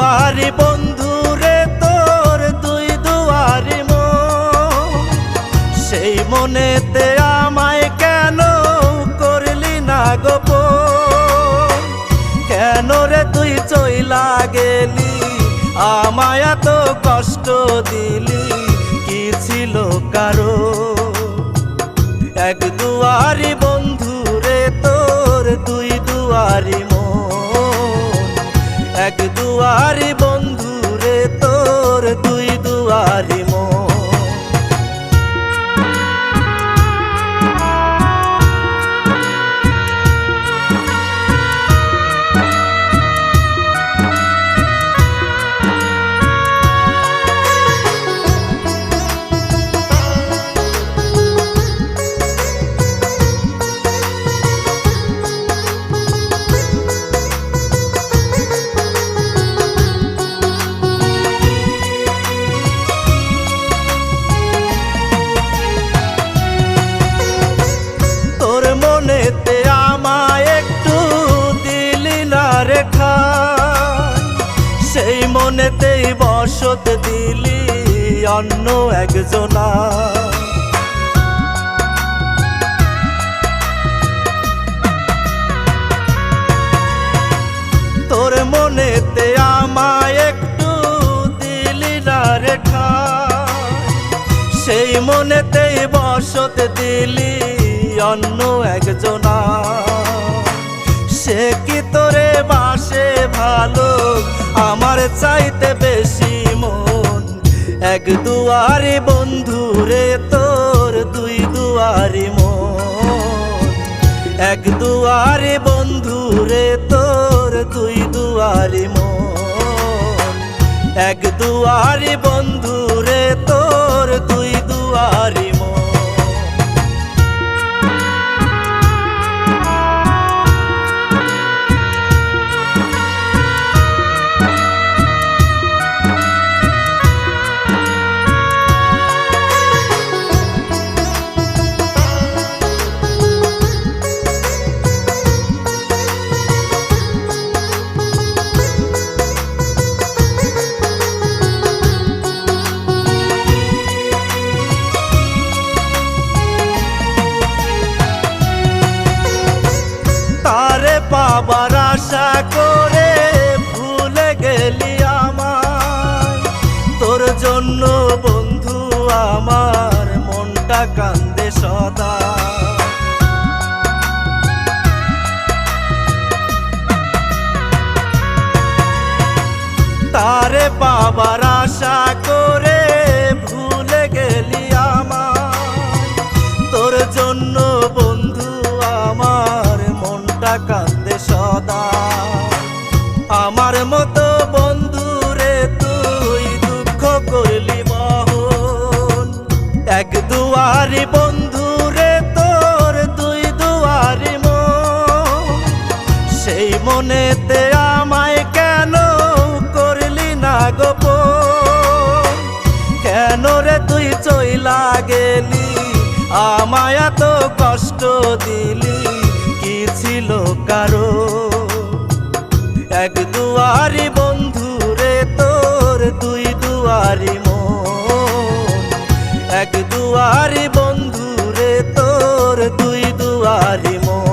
দুয়ারি বন্ধু রে তোর দুই দুয়ারি মন, সেই মনেতে আমায় কেন করলি না গোপন? কেন রে তুই চইলা গেলি, আমায় এত কষ্ট দিলি, কি ছিল কারো? এক দুয়ারি বন্ধু রে তোর দুই দুয়ারি মন, এক দুয়ারি বন্ধু রে তোর দুই দুয়ারি মন। মনেতে আমায় একটু দিলি না রেখা, সেই মনেতেই বসত দিলি অন্য একজনা। তোর মনেতে আমায় একটু দিলি না রেখা, সেই মনেতেই বসত দিলি অন্য একজনা। সে কি তোরে বাসে ভালো, আমার চাইতে বেশি মন? এক দুয়ারি বন্ধু রে তোর দুই দুয়ারি মন, এক দুয়ারি বন্ধু রে তোর দুই দুয়ারি মন, এক দুয়ারি বন্ধু রে তোর দুই দুয়ারি মন। তারে পাবার আশা করে ভুলে গেলি আমায়, তোর জন্য বন্ধু আমার মনটা কান্দে সদা। তারে পাবার আশা করে ভুলে গেলি আমায়, তোর জন্য বন্ধু আমার মনটা কান্দে সদা। আমার মতো বন্ধু রে তুই দুঃখ করলি বহন, এক দুয়ারি বন্ধু রে তোর দুই দুয়ারি মন, সেই মনেতে আমায় কেন করলি না গোপন? কেন রে তুই চইলা গেলি, আমায় এত কষ্ট দিলি, কি ছিল কারো? এক দুয়ারি বন্ধু রে তোর দুই দুয়ারি মন, এক দুয়ারি বন্ধু রে তোর দুই দুয়ারি মন।